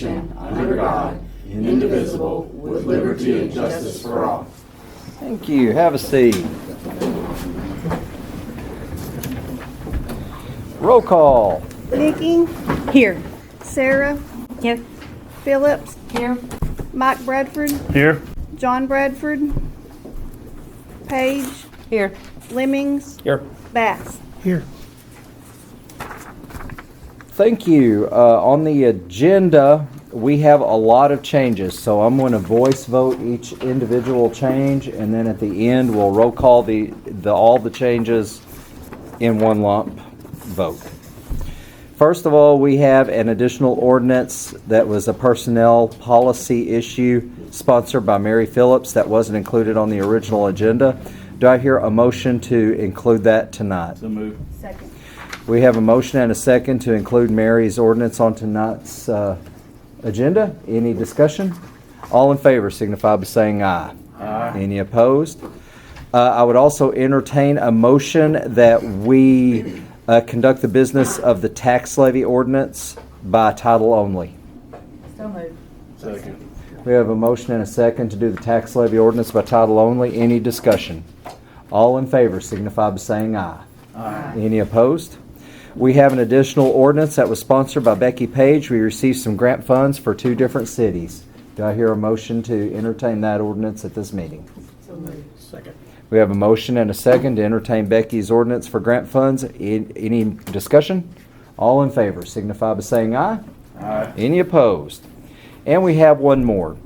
nation, under God, indivisible, with liberty and justice for all. Thank you. Have a seat. Roll call. Nikki? Here. Sarah? Here. Phillips? Here. Mike Bradford? Here. John Bradford? Page? Here. Lemmings? Here. Bass? Here. Thank you. On the agenda, we have a lot of changes, so I'm going to voice vote each individual change, and then at the end, we'll roll call all the changes in one lump vote. First of all, we have an additional ordinance that was a personnel policy issue sponsored by Mary Phillips that wasn't included on the original agenda. Do I hear a motion to include that tonight? So moved. Second. We have a motion and a second to include Mary's ordinance on tonight's agenda. Any discussion? All in favor signify by saying aye. Aye. Any opposed? I would also entertain a motion that we conduct the business of the tax levy ordinance by title only. So moved. Second. We have a motion and a second to do the tax levy ordinance by title only. Any discussion? All in favor signify by saying aye. Aye. Any opposed? We have an additional ordinance that was sponsored by Becky Page. We received some grant funds for 2 different cities. Do I hear a motion to entertain that ordinance at this meeting? So moved. Second. We have a motion and a second to entertain Becky's ordinance for grant funds. Any discussion? All in favor signify by saying aye. Aye. Any opposed? And we have one more.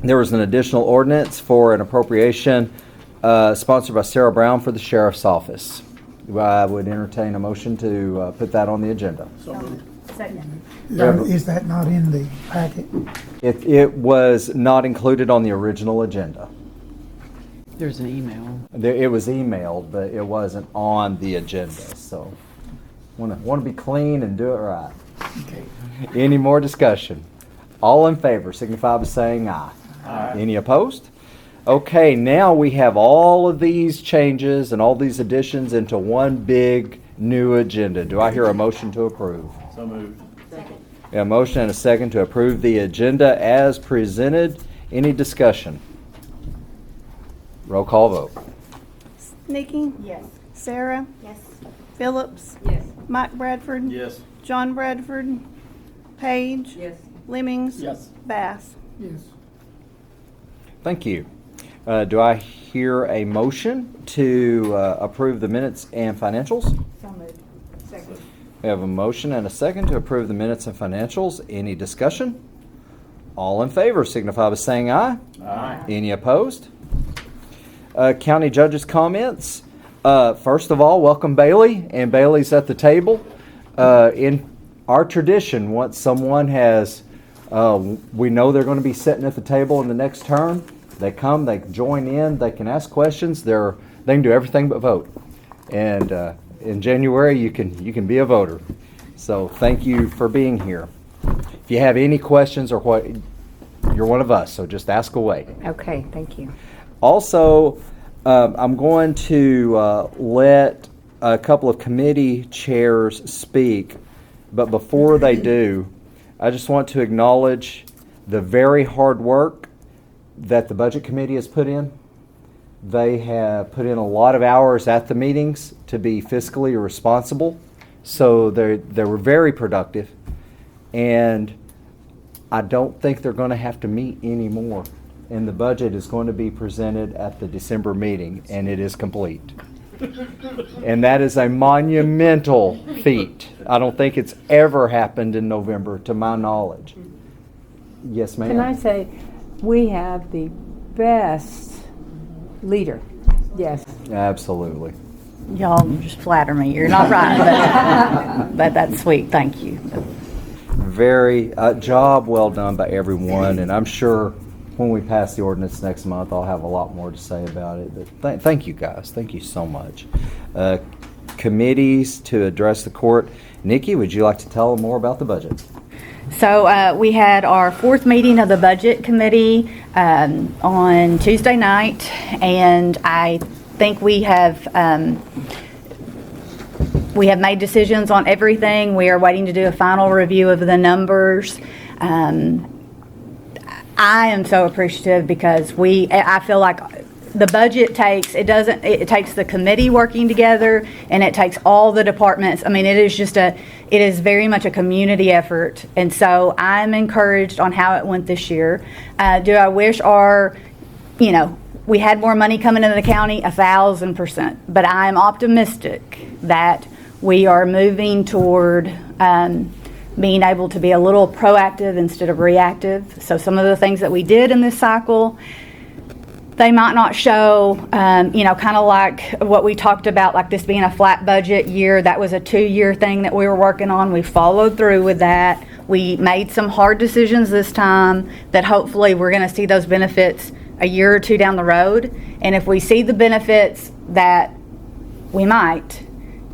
There was an additional ordinance for an appropriation sponsored by Sarah Brown for the Sheriff's Office. I would entertain a motion to put that on the agenda. So moved. Second. Is that not in the packet? It was not included on the original agenda. There's an email. It was emailed, but it wasn't on the agenda. So, want to be clean and do it right. Okay. Any more discussion? All in favor signify by saying aye. Aye. Any opposed? Okay, now we have all of these changes and all these additions into one big new agenda. Do I hear a motion to approve? So moved. Second. We have a motion and a second to approve the agenda as presented. Any discussion? Roll call vote. Nikki? Yes. Sarah? Yes. Phillips? Yes. Mike Bradford? Yes. John Bradford? Page? Yes. Lemmings? Yes. Bass? Yes. Thank you. Do I hear a motion to approve the minutes and financials? So moved. Second. We have a motion and a second to approve the minutes and financials. Any discussion? All in favor signify by saying aye. Aye. Any opposed? County judges' comments. First of all, welcome Bailey, and Bailey's at the table. In our tradition, once someone has, we know they're going to be sitting at the table in the next term, they come, they join in, they can ask questions, they can do everything but vote. And in January, you can be a voter. So thank you for being here. If you have any questions or what, you're one of us, so just ask away. Okay, thank you. Also, I'm going to let a couple of committee chairs speak, but before they do, I just want to acknowledge the very hard work that the Budget Committee has put in. They have put in a lot of hours at the meetings to be fiscally responsible, so they were very productive, and I don't think they're going to have to meet anymore. And the budget is going to be presented at the December meeting, and it is complete. And that is a monumental feat. I don't think it's ever happened in November, to my knowledge. Yes, ma'am. Can I say, we have the best leader. Yes. Absolutely. Y'all just flatter me. You're not right, but that's sweet. Thank you. Very job well done by everyone, and I'm sure when we pass the ordinance next month, I'll have a lot more to say about it. But thank you guys. Thank you so much. Committees to address the court. Nikki, would you like to tell them more about the budget? So we had our 4th meeting of the Budget Committee on Tuesday night, and I think we have made decisions on everything. We are waiting to do a final review of the numbers. I am so appreciative because I feel like the budget takes the committee working together, and it takes all the departments. I mean, it is very much a community effort, and so I'm encouraged on how it went this year. Do I wish we had more money coming into the county? 1,000%. But I'm optimistic that we are moving toward being able to be a little proactive instead of reactive. So some of the things that we did in this cycle, they might not show, kind of like what we talked about, like this being a flat budget year. That was a 2-year thing that we were working on. We followed through with that. We made some hard decisions this time that hopefully we're going to see those benefits a year or two down the road. And if we see the benefits that we might,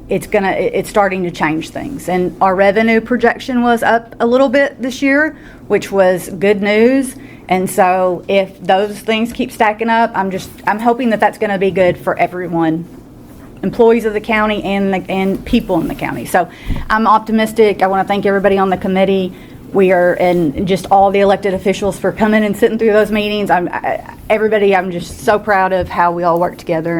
it's starting to change things. And our revenue projection was up a little bit this year, which was good news. And so if those things keep stacking up, I'm hoping that that's going to be good for everyone, employees of the county and people in the county. So I'm optimistic. I want to thank everybody on the committee. And just all the elected officials for coming and sitting through those meetings. I'm just so proud of how we all work together.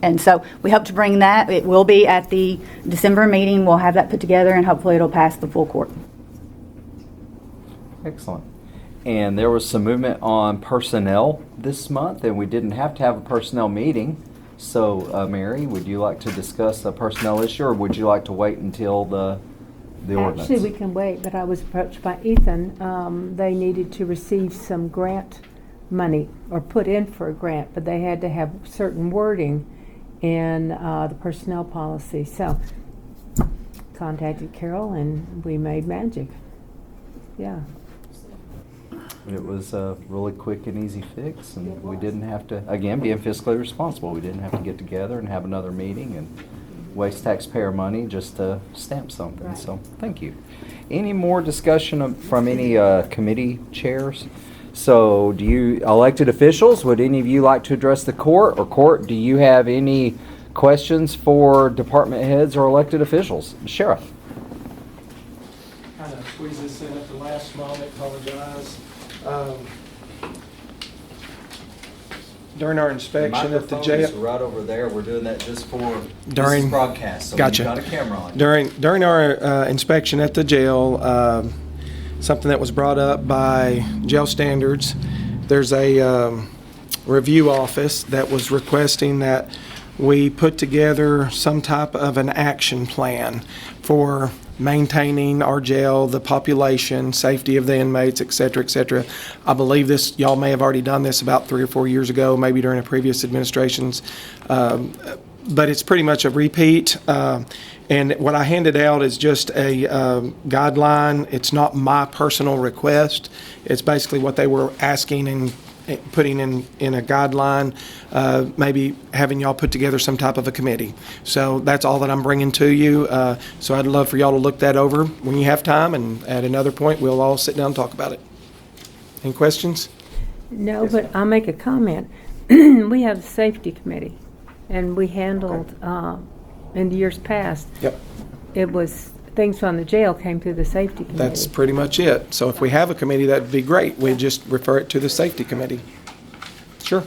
And so we hope to bring that. It will be at the December meeting. We'll have that put together, and hopefully it'll pass the full court. Excellent. And there was some movement on personnel this month, and we didn't have to have a personnel meeting. So, Mary, would you like to discuss a personnel issue, or would you like to wait until the ordinance? Actually, we can wait, but I was approached by Ethan. They needed to receive some grant money or put in for a grant, but they had to have certain wording in the personnel policy. So contacted Carol and we made magic. Yeah. It was a really quick and easy fix, and we didn't have to, again, being fiscally responsible, we didn't have to get together and have another meeting and waste taxpayer money just to stamp something. Right. So thank you. Any more discussion from any committee chairs? So do you, elected officials, would any of you like to address the court? Or court, do you have any questions for department heads or elected officials? Sheriff. Kind of squeeze this in at the last moment, apologize. During our inspection at the jail. Right over there. We're doing that just for During broadcast. So gotcha. We've got a camera on. During our inspection at the jail, something that was brought up by jail standards, there's a review office that was requesting that we put together some type of an action plan for maintaining our jail, the population, safety of the inmates, et cetera, et cetera. I believe this, y'all may have already done this about 3 or 4 years ago, maybe during a previous administrations, but it's pretty much a repeat. And what I handed out is just a guideline. It's not my personal request. It's basically what they were asking and putting in a guideline, maybe having y'all put together some type of a committee. So that's all that I'm bringing to you. So I'd love for y'all to look that over when you have time, and at another point we'll all sit down and talk about it. Any questions? No, but I'll make a comment. We have the safety committee, and we handled, in the years past, Yep. it was, things from the jail came through the safety committee. That's pretty much it. So if we have a committee, that'd be great. We just refer it to the safety committee. Sure.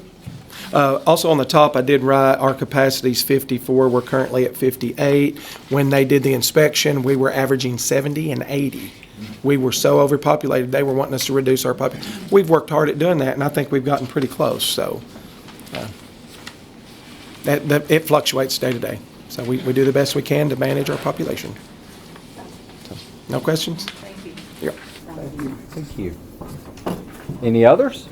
Also on the top, I did write our capacity's 54. We're currently at 58. When they did the inspection, we were averaging 70 and 80. We were so overpopulated, they were wanting us to reduce our population. We've worked hard at doing that, and I think we've gotten pretty close. So it fluctuates day to day. So we do the best we can to manage our population. So, no questions? Thank you. Yeah. Thank you. Any others?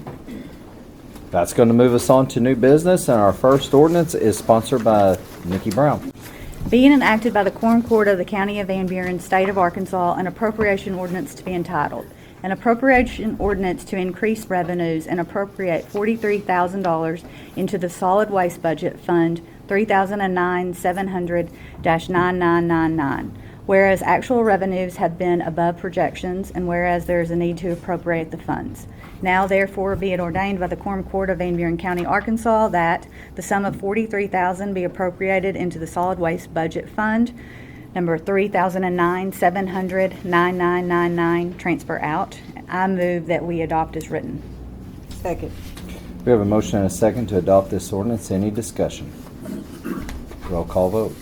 That's going to move us on to new business, and our first ordinance is sponsored by Nikki Brown. Being enacted by the Quorum Court of the County of Van Buren, State of Arkansas, an appropriation ordinance to be entitled, an appropriation ordinance to increase revenues and appropriate $43,000 into the Solid Waste Budget Fund 3009-700-9999. Whereas actual revenues have been above projections, and whereas there is a need to appropriate the funds. Now therefore be it ordained by the Quorum Court of Van Buren County, Arkansas, that the sum of $43,000 be appropriated into the Solid Waste Budget Fund Number 3009-700-9999, transfer out. I move that we adopt as written. Second. We have a motion and a second to adopt this ordinance. Any discussion? Roll call vote.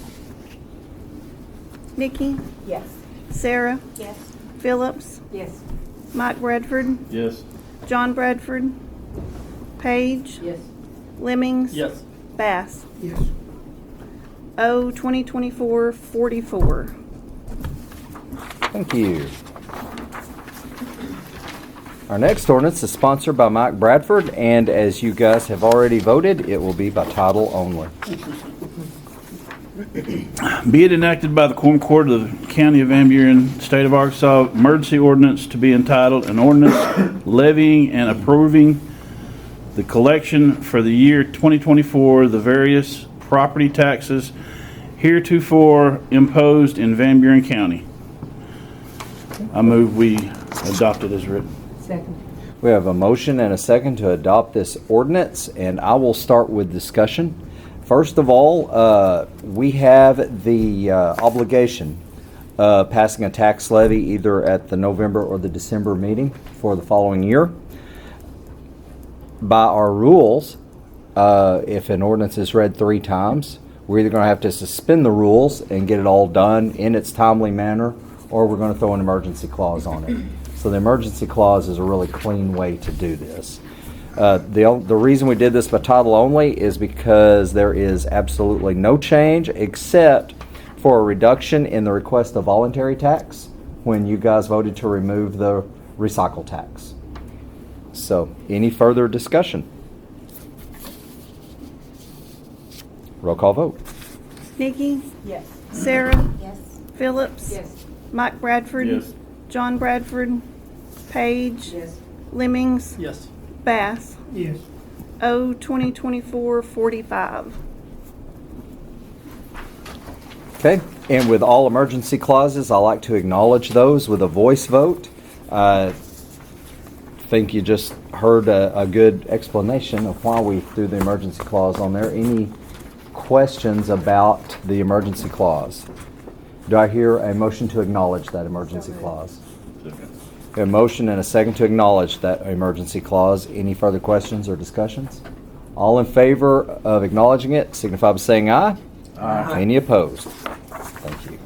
Nikki, Yes. Sarah, Yes. Phillips, Yes. Mike Bradford, Yes. John Bradford, Page, Yes. Lemmings, Yes. Bass. Yes. O 2024-44. Thank you. Our next ordinance is sponsored by Mike Bradford, and as you guys have already voted, it will be by title only. Be it enacted by the Quorum Court of the County of Van Buren, State of Arkansas, emergency ordinance to be entitled, an ordinance levying and approving the collection for the year 2024, the various property taxes heretofore imposed in Van Buren County. I move we adopt it as written. Second. We have a motion and a second to adopt this ordinance, and I will start with discussion. First of all, we have the obligation of passing a tax levy either at the November or the December meeting for the following year. By our rules, if an ordinance is read 3 times, we're either going to have to suspend the rules and get it all done in its timely manner, or we're going to throw an emergency clause on it. So the emergency clause is a really clean way to do this. The reason we did this by title only is because there is absolutely no change except for a reduction in the request of voluntary tax when you guys voted to remove the recycle tax. So, any further discussion? Roll call vote. Nikki, Yes. Sarah, Yes. Phillips, Yes. Mike Bradford, Yes. John Bradford, Page, Yes. Lemmings, Yes. Yes. Bass. O 2024-45. Okay, and with all emergency clauses, I like to acknowledge those with a voice vote. I think you just heard a good explanation of why we threw the emergency clause on there. Any questions about the emergency clause? Do I hear a motion to acknowledge that emergency clause? A motion and a second to acknowledge that emergency clause. Any further questions or discussions? All in favor of acknowledging it, signify by saying aye. Aye. Any opposed? Thank you.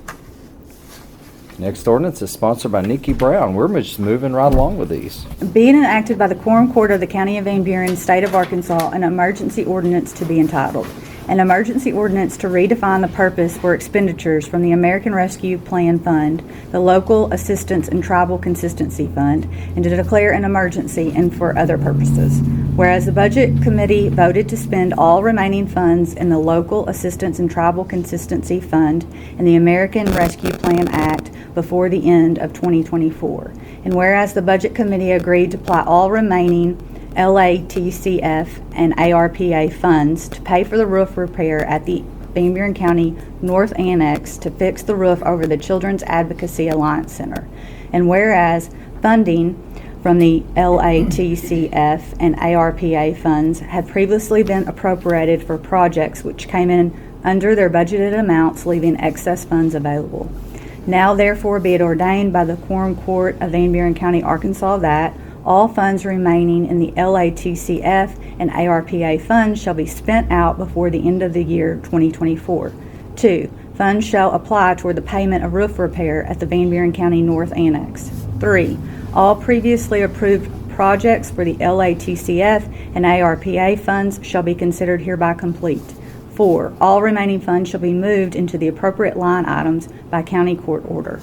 Next ordinance is sponsored by Nikki Brown. We're just moving right along with these. Being enacted by the Quorum Court of the County of Van Buren, State of Arkansas, an emergency ordinance to be entitled, an emergency ordinance to redefine the purpose for expenditures from the American Rescue Plan Fund, the Local Assistance and Tribal Consistency Fund, and to declare an emergency and for other purposes. Whereas the Budget Committee voted to spend all remaining funds in the Local Assistance and Tribal Consistency Fund and the American Rescue Plan Act before the end of 2024. And whereas the Budget Committee agreed to apply all remaining LATCF and ARPA funds to pay for the roof repair at the Van Buren County North Annex to fix the roof over the Children's Advocacy Alliance Center. And whereas funding from the LATCF and ARPA funds had previously been appropriated for projects which came in under their budgeted amounts, leaving excess funds available. Now therefore be it ordained by the Quorum Court of Van Buren County, Arkansas, that all funds remaining in the LATCF and ARPA funds shall be spent out before the end of the year 2024. 2. Funds shall apply toward the payment of roof repair at the Van Buren County North Annex. 3. All previously approved projects for the LATCF and ARPA funds shall be considered hereby complete. 4. All remaining funds shall be moved into the appropriate line items by county court order.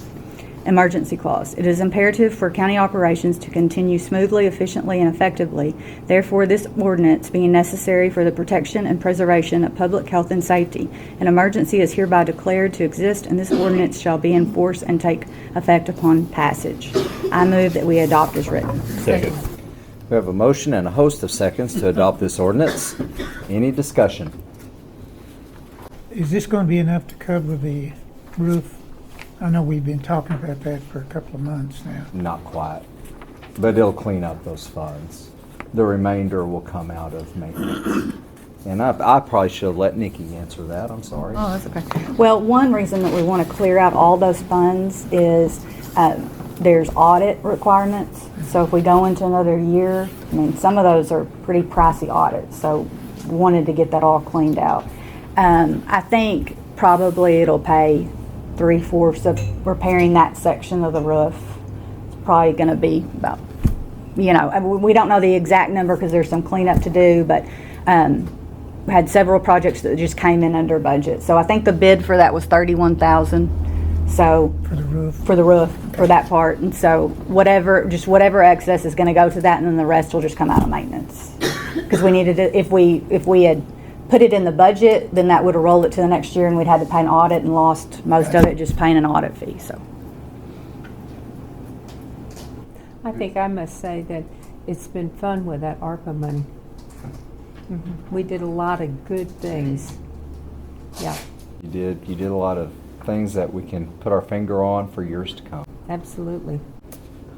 Emergency clause. It is imperative for county operations to continue smoothly, efficiently, and effectively. Therefore, this ordinance being necessary for the protection and preservation of public health and safety, an emergency is hereby declared to exist, and this ordinance shall be in force and take effect upon passage. I move that we adopt as written. Second. We have a motion and a host of seconds to adopt this ordinance. Any discussion? Is this going to be enough to cover the roof? I know we've been talking about that for a couple of months now. Not quite, but it'll clean up those funds. The remainder will come out of maintenance. And I probably should have let Nikki answer that. I'm sorry. Oh, that's okay. Well, one reason that we want to clear out all those funds is there's audit requirements. So if we go into another year, I mean, some of those are pretty pricey audits. So we wanted to get that all cleaned out. I think probably it'll pay 3/4 of repairing that section of the roof. It's probably going to be about, we don't know the exact number because there's some cleanup to do, but we had several projects that just came in under budget. So I think the bid for that was $31,000. So For the roof. for the roof, for that part. And so whatever excess is going to go to that, and then the rest will just come out of maintenance. Because we needed it, if we had put it in the budget, then that would have rolled it to the next year and we'd had to pay an audit and lost most of it just paying an audit fee, so. I think I must say that it's been fun with that ARPA money. We did a lot of good things. Yeah, You did a lot of things that we can put our finger on for years to come. absolutely.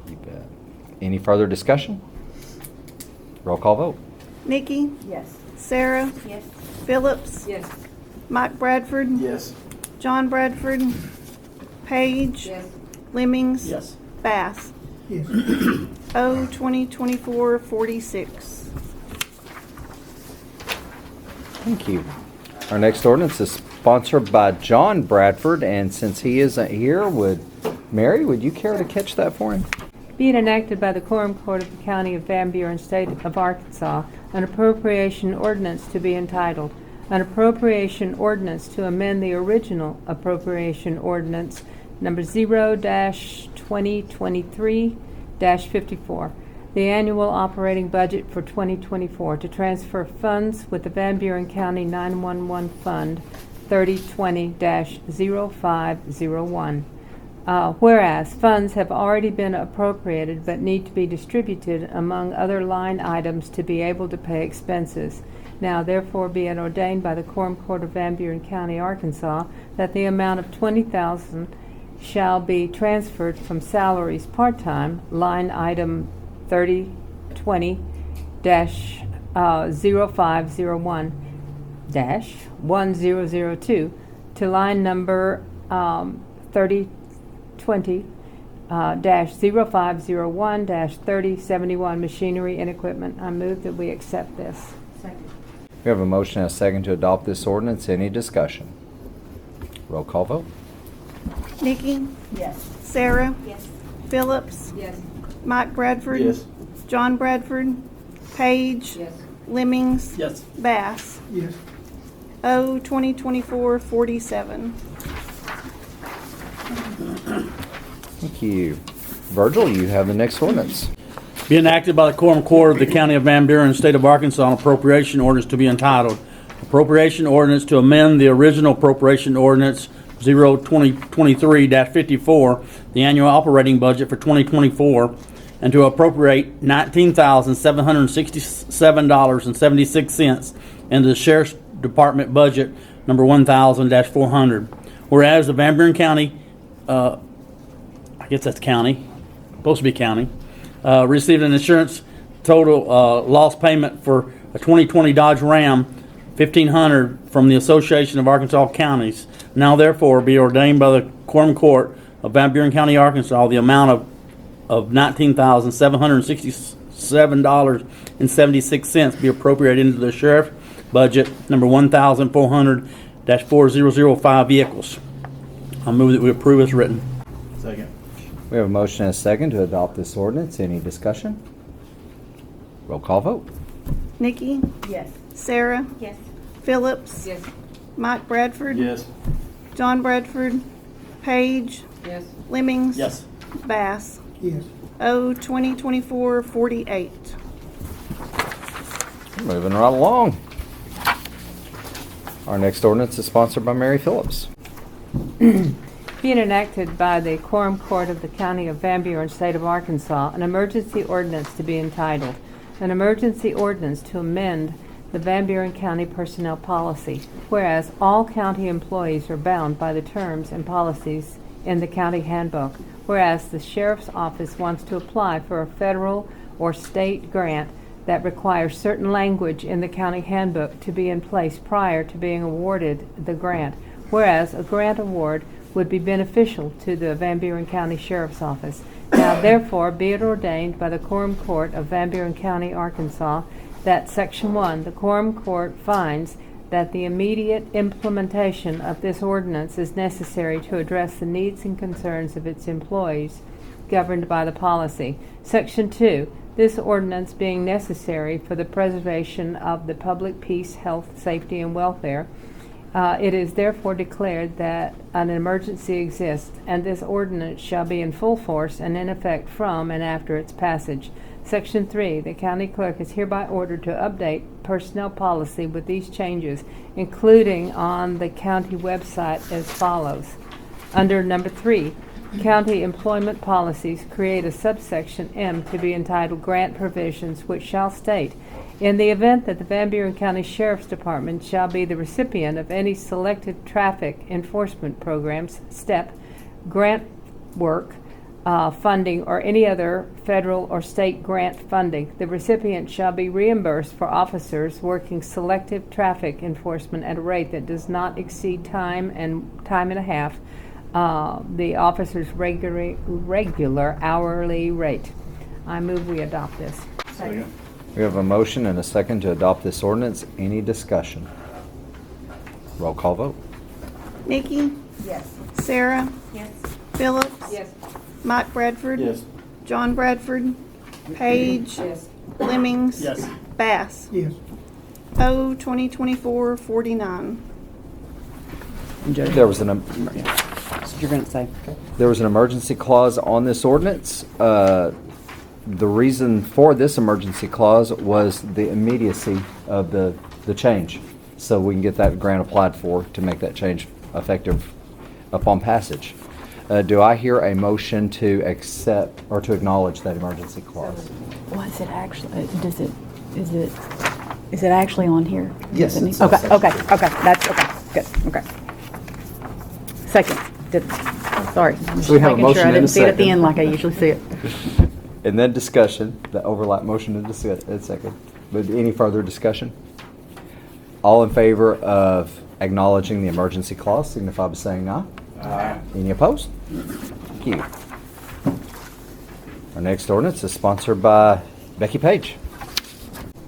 You bet. Any further discussion? Roll call vote. Nikki, Yes. Sarah, Yes. Phillips, Yes. Mike Bradford, Yes. John Bradford, Page, Lemmings, Yes. Bass. Yes. O 2024-46. Thank you. Our next ordinance is sponsored by John Bradford, and since he isn't here, Mary, would you care to catch that for him? Be it enacted by the Quorum Court of the County of Van Buren, State of Arkansas, an appropriation ordinance to be entitled, an appropriation ordinance to amend the original appropriation ordinance number 0-2023-54, the annual operating budget for 2024, to transfer funds with the Van Buren County 911 Fund 3020-0501. Whereas funds have already been appropriated but need to be distributed among other line items to be able to pay expenses. Now therefore be it ordained by the Quorum Court of Van Buren County, Arkansas, that the amount of $20,000 shall be transferred from salaries part-time, line item 3020-0501-1002, to line number 3020-0501-3071, machinery and equipment. I move that we accept this. We have a motion and a second to adopt this ordinance. Any discussion? Roll call vote. Nikki, Yes. Sarah, Yes. Phillips, Yes. Mike Bradford, Yes. John Bradford, Page, Yes. Lemmings, Yes. Bass. Yes. O 2024-47. Thank you. Virgil, you have the next ordinance. Be enacted by the Quorum Court of the County of Van Buren, State of Arkansas, an appropriation ordinance to be entitled, appropriation ordinance to amend the original appropriation ordinance 0-2023-54, the annual operating budget for 2024, and to appropriate $19,767.76 into the Sheriff's Department budget number 1000-400. Whereas the Van Buren County, I guess that's county, supposed to be county, received an insurance total loss payment for a 2020 Dodge Ram 1500 from the Association of Arkansas Counties. Now therefore be ordained by the Quorum Court of Van Buren County, Arkansas, the amount of $19,767.76 be appropriated into the sheriff budget number 1400-4005 vehicles. I move that we approve as written. Second. We have a motion and a second to adopt this ordinance. Any discussion? Roll call vote. Nikki, Yes. Sarah, Yes. Phillips, Yes. Mike Bradford, Yes. John Bradford, Page, Yes. Lemmings, Yes. Bass. Yes. O 2024-48. Moving right along. Our next ordinance is sponsored by Mary Phillips. Being enacted by the Quorum Court of the County of Van Buren, State of Arkansas, an emergency ordinance to be entitled, an emergency ordinance to amend the Van Buren County personnel policy, whereas all county employees are bound by the terms and policies in the county handbook, whereas the sheriff's office wants to apply for a federal or state grant that requires certain language in the county handbook to be in place prior to being awarded the grant, whereas a grant award would be beneficial to the Van Buren County Sheriff's Office. Now therefore be it ordained by the Quorum Court of Van Buren County, Arkansas, that Section 1, the Quorum Court finds that the immediate implementation of this ordinance is necessary to address the needs and concerns of its employees governed by the policy. Section 2, this ordinance being necessary for the preservation of the public peace, health, safety, and welfare, it is therefore declared that an emergency exists, and this ordinance shall be in full force and in effect from and after its passage. Section 3, the county clerk is hereby ordered to update personnel policy with these changes, including on the county website as follows. Under number 3, county employment policies, create a subsection M to be entitled Grant Provisions, which shall state, in the event that the Van Buren County Sheriff's Department shall be the recipient of any selected traffic enforcement programs, STEP, grant work, funding, or any other federal or state grant funding, the recipient shall be reimbursed for officers working selective traffic enforcement at a rate that does not exceed time and a half the officer's regular hourly rate. I move we adopt this. Second. We have a motion and a second to adopt this ordinance. Any discussion? Roll call vote. Nikki? Yes. Sarah? Yes. Phillips? Yes. Mike Bradford? Yes. John Bradford? Page? Yes. Lemmings? Yes. Bass? Yes. O 2024-49. There was an You're going to say. There was an emergency clause on this ordinance. The reason for this emergency clause was the immediacy of the change. So we can get that grant applied for to make that change effective upon passage. Do I hear a motion to accept or to acknowledge that emergency clause? Was it actually, is it actually on here? Yes, Is it it's me? on Okay, section okay, that's, okay, good, okay. Second, sorry. I'm just So we have a making motion sure I and a didn't see it at the second. end like I usually see it. And then discussion, the overlap motion and discuss, a second. But any further discussion? All in favor of acknowledging the emergency clause signify by saying aye. Aye. Any opposed? Thank you. Our next ordinance is sponsored by Becky Page.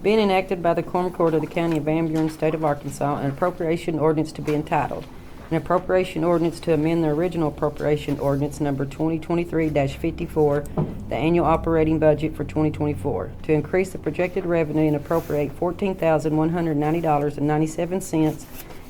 Being enacted by the Quorum Court of the County of Van Buren, State of Arkansas, an appropriation ordinance to be entitled, an appropriation ordinance to amend the original appropriation ordinance number 2023-54, the annual operating budget for 2024, to increase the projected revenue and appropriate $14,190.97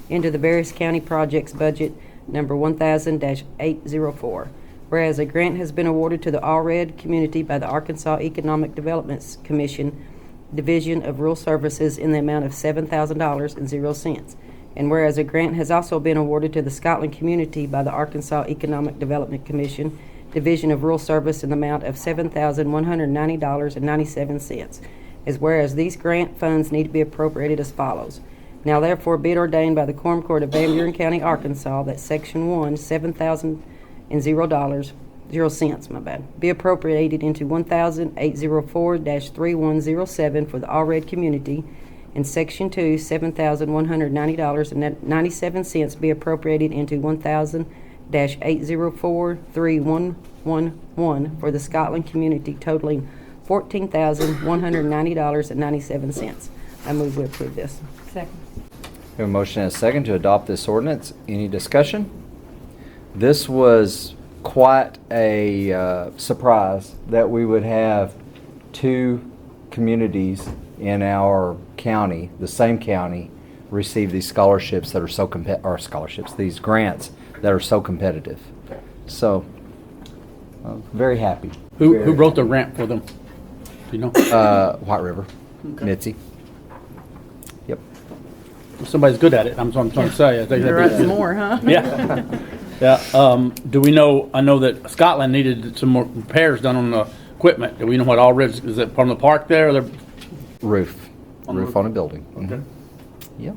into the various county projects budget number 1000-804. Whereas a grant has been awarded to the Allred community by the Arkansas Economic Development Commission, Division of Rural Services, in the amount of $7,000.00. And whereas a grant has also been awarded to the Scotland community by the Arkansas Economic Development Commission, Division of Rural Service, in the amount of $7,190.97. As whereas these grant funds need to be appropriated as follows. Now therefore be it ordained by the Quorum Court of Van Buren County, Arkansas, that Section 1, $7,000.00, be appropriated into 1,804-3107 for the Allred community, and Section 2, $7,190.97 be appropriated into 1,000-804-3111 for the Scotland community, totaling $14,190.97. I move we approve this. Second. We have a motion and a second to adopt this ordinance. Any discussion? This was quite a surprise that we would have two communities in our county, the same county, receive these scholarships that are so these grants that are so competitive. So, very happy. Who wrote the grant for them? Do you know? White River, Mitzi. Yep. Somebody's good at it. I'm trying to say. I think You're that'd right, be- some more, huh? Yeah. Yeah. Do we know? I know that Scotland needed some more repairs done on the equipment. Do we know what all is that from the park there? Or Roof On the on roof. a building. Okay. Yep.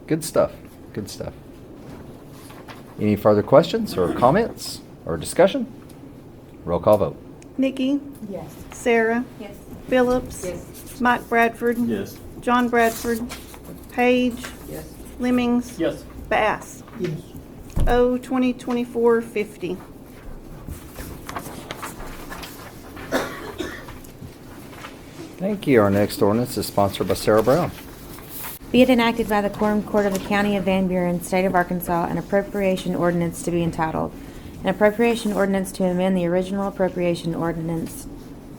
Good stuff. Good stuff. Any further questions or comments or discussion? Roll call vote. Nikki, Yes. Sarah, Yes. Phillips, Mike Bradford, Yes. John Bradford, Page, Yes. Lemmings, Yes. Bass. Yes. O 2024-50. Thank you. Our next ordinance is sponsored by Sarah Brown. Be it enacted by the Quorum Court of the County of Van Buren, State of Arkansas, an appropriation ordinance to be entitled, an appropriation ordinance to amend the original appropriation ordinance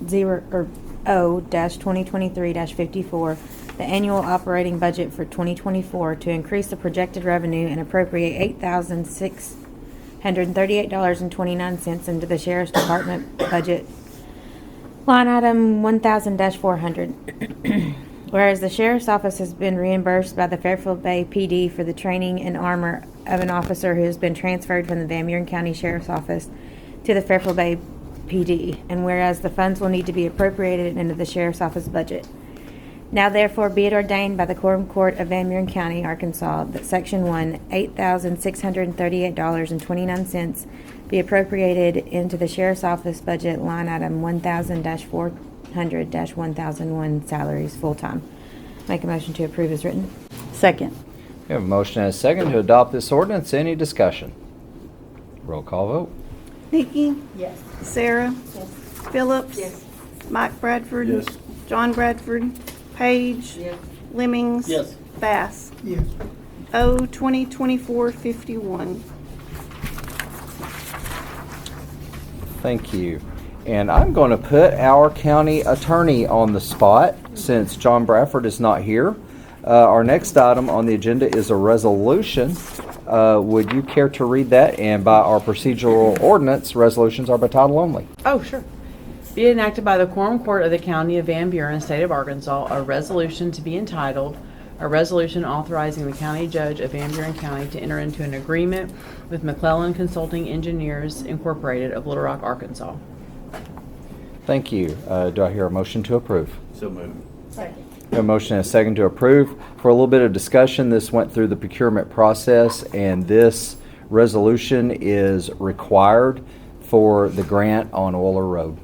0-2023-54, the annual operating budget for 2024 to increase the projected revenue and appropriate $8,638.29 into the Sheriff's Department budget, line item 1000-400. Whereas the Sheriff's Office has been reimbursed by the Fairfield Bay PD for the training and armor of an officer who has been transferred from the Van Buren County Sheriff's Office to the Fairfield Bay PD, and whereas the funds will need to be appropriated into the Sheriff's Office budget. Now therefore be it ordained by the Quorum Court of Van Buren County, Arkansas, that Section 1, $8,638.29 be appropriated into the Sheriff's Office budget, line item 1000-400-1001, salaries, full-time. Make a motion to approve as written. Second. We have a motion and a second to adopt this ordinance. Any discussion? Roll call vote. Nikki, Yes. Sarah, Yes. Phillips, Yes. Mike Bradford, Yes. John Bradford, Page, Lemmings, Yes. Bass. Yes. O 2024-51. Thank you. And I'm going to put our county attorney on the spot since John Bradford is not here. Our next item on the agenda is a resolution. Would you care to read that? And by our procedural ordinance, resolutions are by title only. Oh, sure. Be it enacted by the Quorum Court of the County of Van Buren, State of Arkansas, a resolution to be entitled, a resolution authorizing the county judge of Van Buren County to enter into an agreement with McClellan Consulting Engineers Incorporated of Little Rock, Arkansas. Thank you. Do I hear a motion to approve? So moved. A motion and a second to approve. For a little bit of discussion, this went through the procurement process, and this resolution is required for the grant on Euler Road.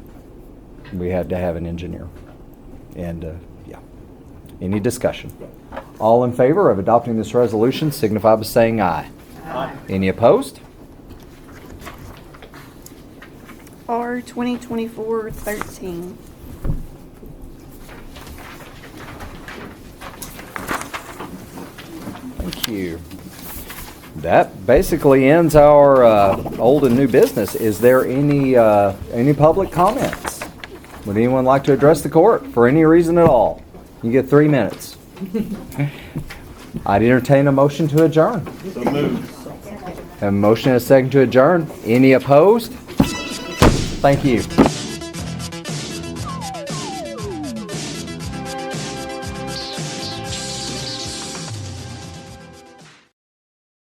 We had to have an engineer. And, yeah. Any discussion? All in favor of adopting this resolution signify by saying aye. Aye. Any opposed? R 2024-13. Thank you. That basically ends our old and new business. Is there any public comments? Would anyone like to address the court for any reason at all? You get 3 minutes. I'd entertain a motion to adjourn. So moved. A motion and a second to adjourn. Any opposed? Thank you.